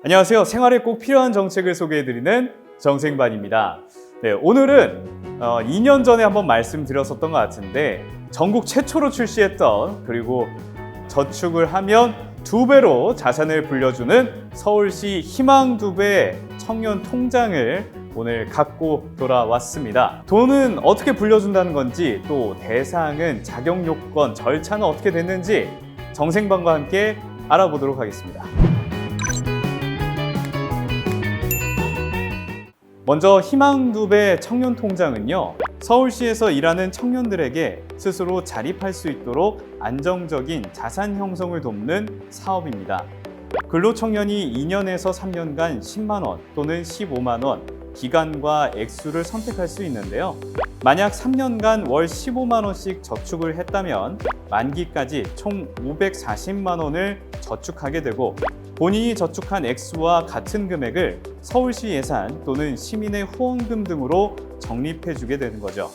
안녕하세요. 생활에 꼭 필요한 정책을 소개해드리는 정생반입니다. 네, 오늘은 2년 전에 한번 말씀드렸었던 것 같은데 전국 최초로 출시했던 그리고 저축을 하면 2배로 자산을 불려주는 서울시 희망2배 청년 통장을 오늘 갖고 돌아왔습니다. 돈은 어떻게 불려준다는 건지 또 대상은 자격 요건, 절차는 어떻게 됐는지 정생반과 함께 알아보도록 하겠습니다. 먼저 희망2배 청년통장은요, 서울시에서 일하는 청년들에게 스스로 자립할 수 있도록 안정적인 자산 형성을 돕는 사업입니다. 근로청년이 2년에서 3년간 10만 원 또는 15만 원, 기간과 액수를 선택할 수 있는데요. 만약 3년간 월 15만 원씩 저축을 했다면 만기까지 총 540만 원을 저축하게 되고 본인이 저축한 액수와 같은 금액을 서울시 예산 또는 시민의 후원금 등으로 적립해주게 되는 거죠.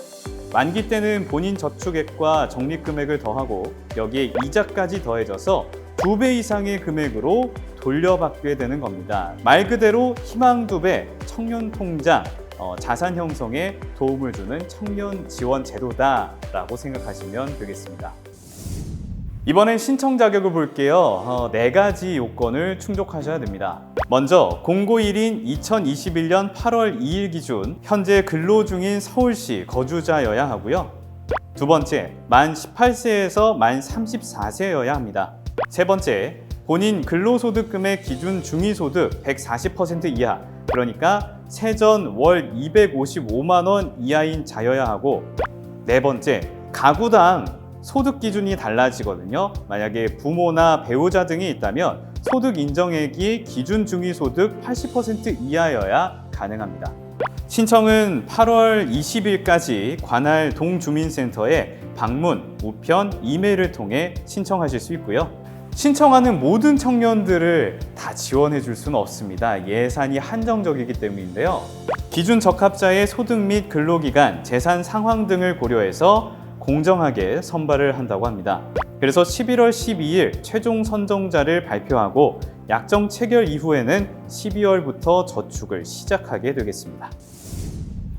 만기 때는 본인 저축액과 적립금액을 더하고 여기에 이자까지 더해져서 2배 이상의 금액으로 돌려받게 되는 겁니다. 말 그대로 희망2배 청년통장, 자산 형성에 도움을 주는 청년 지원 제도다라고 생각하시면 되겠습니다. 이번엔 신청 자격을 볼게요. 4가지 요건을 충족하셔야 됩니다. 먼저 공고1인 2021년 8월 2일 기준 현재 근로 중인 서울시 거주자여야 하고요. 두 번째, 만 18세에서 만 34세여야 합니다. 세 번째, 본인 근로소득금의 기준 중위소득 140% 이하, 그러니까 세전 월 255만 원 이하인 자여야 하고, 네 번째, 가구당 소득 기준이 달라지거든요. 만약에 부모나 배우자 등이 있다면 소득 인정액이 기준 중위소득 80% 이하여야 가능합니다. 신청은 8월 20일까지 관할 동주민센터에 방문, 우편, 이메일을 통해 신청하실 수 있고요. 신청하는 모든 청년들을 다 지원해 줄 수는 없습니다. 예산이 한정적이기 때문인데요. 기준 적합자의 소득 및 근로기간, 재산 상황 등을 고려해서 공정하게 선발을 한다고 합니다. 그래서 11월 12일 최종 선정자를 발표하고 약정 체결 이후에는 12월부터 저축을 시작하게 되겠습니다.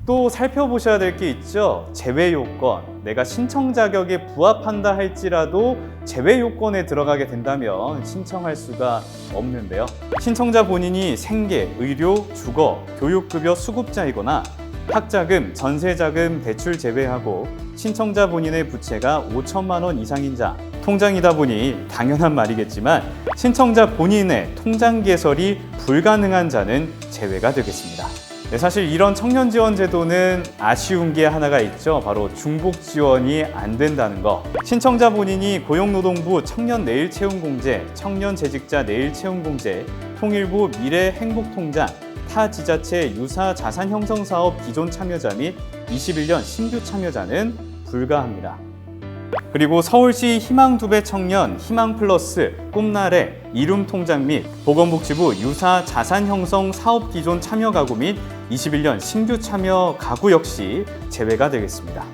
또 살펴보셔야 될 게 있죠. 제외 요건. 내가 신청 자격에 부합한다 할지라도 제외 요건에 들어가게 된다면 신청할 수가 없는데요. 신청자 본인이 생계, 의료, 주거, 교육급여 수급자이거나 학자금, 전세자금 대출 제외하고 신청자 본인의 부채가 5천만 원 이상인 자, 통장이다 보니 당연한 말이겠지만 신청자 본인의 통장 개설이 불가능한 자는 제외가 되겠습니다. 네, 사실 이런 청년 지원 제도는 아쉬운 게 하나가 있죠. 바로 중복 지원이 안 된다는 거. 신청자 본인이 고용노동부 청년 내일 채용 공제, 청년 재직자 내일 채용 공제, 통일부 미래 행복 통장, 타 지자체 유사 자산 형성 사업 기존 참여자 및 21년 신규 참여자는 불가합니다. 그리고 서울시 희망2배 청년, 희망플러스, 꿈나래, 이룸통장 및 보건복지부 유사 자산 형성 사업 기존 참여 가구 및 21년 신규 참여 가구 역시 제외가 되겠습니다.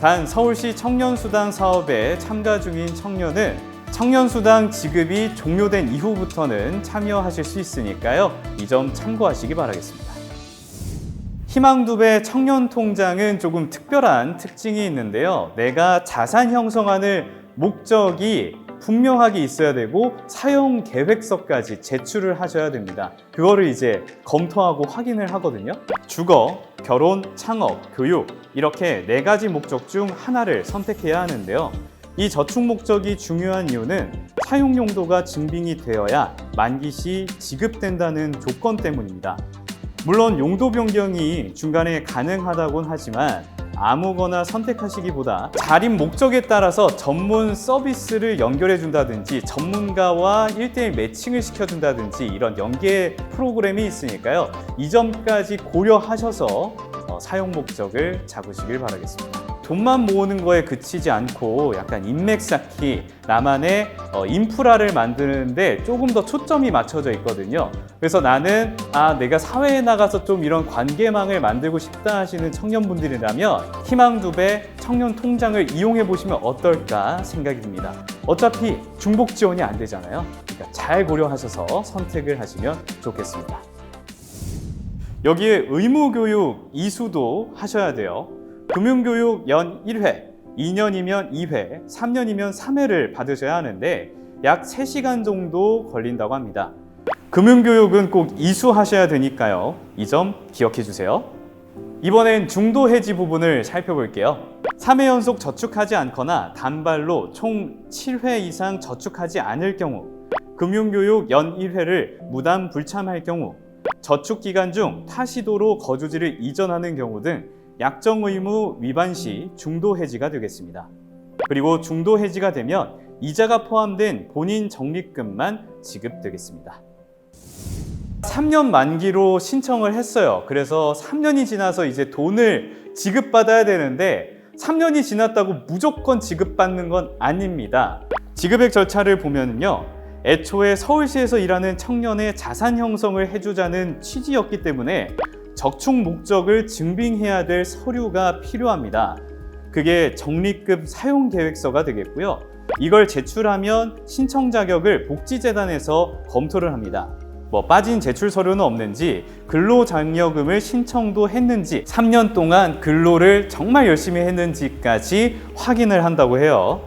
단 서울시 청년수당 사업에 참가 중인 청년은 청년수당 지급이 종료된 이후부터는 참여하실 수 있으니까요. 이 점 참고하시기 바라겠습니다. 희망2배 청년통장은 조금 특별한 특징이 있는데요. 내가 자산 형성하는 목적이 분명하게 있어야 되고 사용 계획서까지 제출을 하셔야 됩니다. 그거를 이제 검토하고 확인을 하거든요. 주거, 결혼, 창업, 교육 이렇게 4가지 목적 중 하나를 선택해야 하는데요. 이 저축 목적이 중요한 이유는 사용 용도가 증빙이 되어야 만기 시 지급된다는 조건 때문입니다. 물론 용도 변경이 중간에 가능하다곤 하지만 아무거나 선택하시기보다 자립 목적에 따라서 전문 서비스를 연결해 준다든지 전문가와 1:1 매칭을 시켜준다든지 이런 연계 프로그램이 있으니까요. 이 점까지 고려하셔서 사용 목적을 잡으시길 바라겠습니다. 돈만 모으는 거에 그치지 않고 약간 인맥 쌓기, 나만의 인프라를 만드는데 조금 더 초점이 맞춰져 있거든요. 그래서 나는 내가 사회에 나가서 좀 이런 관계망을 만들고 싶다 하시는 청년분들이라면 희망2배 청년 통장을 이용해 보시면 어떨까 생각이 듭니다. 어차피 중복 지원이 안 되잖아요. 그러니까 잘 고려하셔서 선택을 하시면 좋겠습니다. 여기에 의무교육 이수도 하셔야 돼요. 금융교육 연 1회, 2년이면 2회, 3년이면 3회를 받으셔야 하는데 약 3시간 정도 걸린다고 합니다. 금융교육은 꼭 이수하셔야 되니까요. 이 점 기억해 주세요. 이번엔 중도 해지 부분을 살펴볼게요. 3회 연속 저축하지 않거나 단발로 총 7회 이상 저축하지 않을 경우, 금융교육 연 1회를 무단 불참할 경우, 저축 기간 중 타 시도로 거주지를 이전하는 경우 등 약정 의무 위반 시 중도 해지가 되겠습니다. 그리고 중도 해지가 되면 이자가 포함된 본인 적립금만 지급되겠습니다. 3년 만기로 신청을 했어요. 그래서 3년이 지나서 이제 돈을 지급받아야 되는데 3년이 지났다고 무조건 지급받는 건 아닙니다. 지급액 절차를 보면요. 애초에 서울시에서 일하는 청년의 자산 형성을 해주자는 취지였기 때문에 저축 목적을 증빙해야 될 서류가 필요합니다. 그게 적립금 사용 계획서가 되겠고요. 이걸 제출하면 신청 자격을 복지재단에서 검토를 합니다. 빠진 제출 서류는 없는지, 근로장려금을 신청도 했는지, 3년 동안 근로를 정말 열심히 했는지까지 확인을 한다고 해요.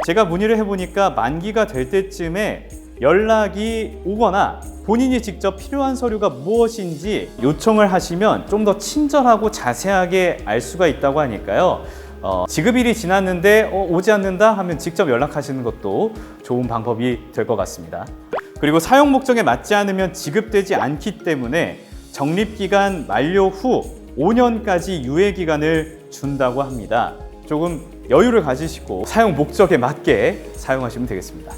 제가 문의를 해보니까 만기가 될 때쯤에 연락이 오거나 본인이 직접 필요한 서류가 무엇인지 요청을 하시면 좀 더 친절하고 자세하게 알 수가 있다고 하니까요. 지급일이 지났는데 오지 않는다 하면 직접 연락하시는 것도 좋은 방법이 될 것 같습니다. 그리고 사용 목적에 맞지 않으면 지급되지 않기 때문에 적립기간 만료 후 5년까지 유예기간을 준다고 합니다. 조금 여유를 가지시고 사용 목적에 맞게 사용하시면 되겠습니다.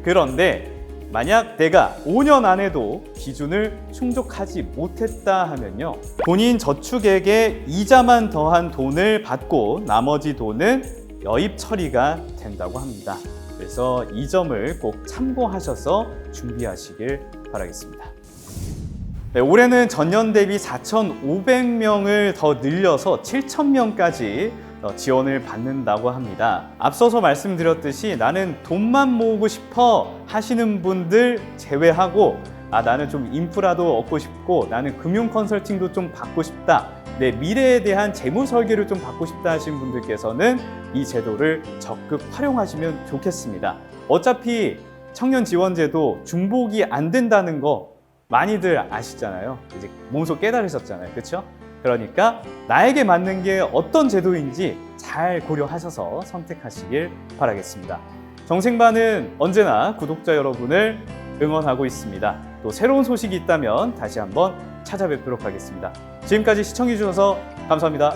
그런데 만약 내가 5년 안에도 기준을 충족하지 못했다 하면요. 본인 저축액에 이자만 더한 돈을 받고 나머지 돈은 여입 처리가 된다고 합니다. 그래서 이 점을 꼭 참고하셔서 준비하시길 바라겠습니다. 네, 올해는 전년 대비 4,500명을 더 늘려서 7,000명까지 지원을 받는다고 합니다. 앞서서 말씀드렸듯이 나는 돈만 모으고 싶어 하시는 분들 제외하고 나는 좀 인프라도 얻고 싶고 나는 금융 컨설팅도 좀 받고 싶다. 내 미래에 대한 재무 설계를 좀 받고 싶다 하시는 분들께서는 이 제도를 적극 활용하시면 좋겠습니다. 어차피 청년 지원제도 중복이 안 된다는 거 많이들 아시잖아요. 이제 몸소 깨달으셨잖아요. 그렇죠? 그러니까 나에게 맞는 게 어떤 제도인지 잘 고려하셔서 선택하시길 바라겠습니다. 정생반은 언제나 구독자 여러분을 응원하고 있습니다. 또 새로운 소식이 있다면 다시 한번 찾아뵙도록 하겠습니다. 지금까지 시청해 주셔서 감사합니다.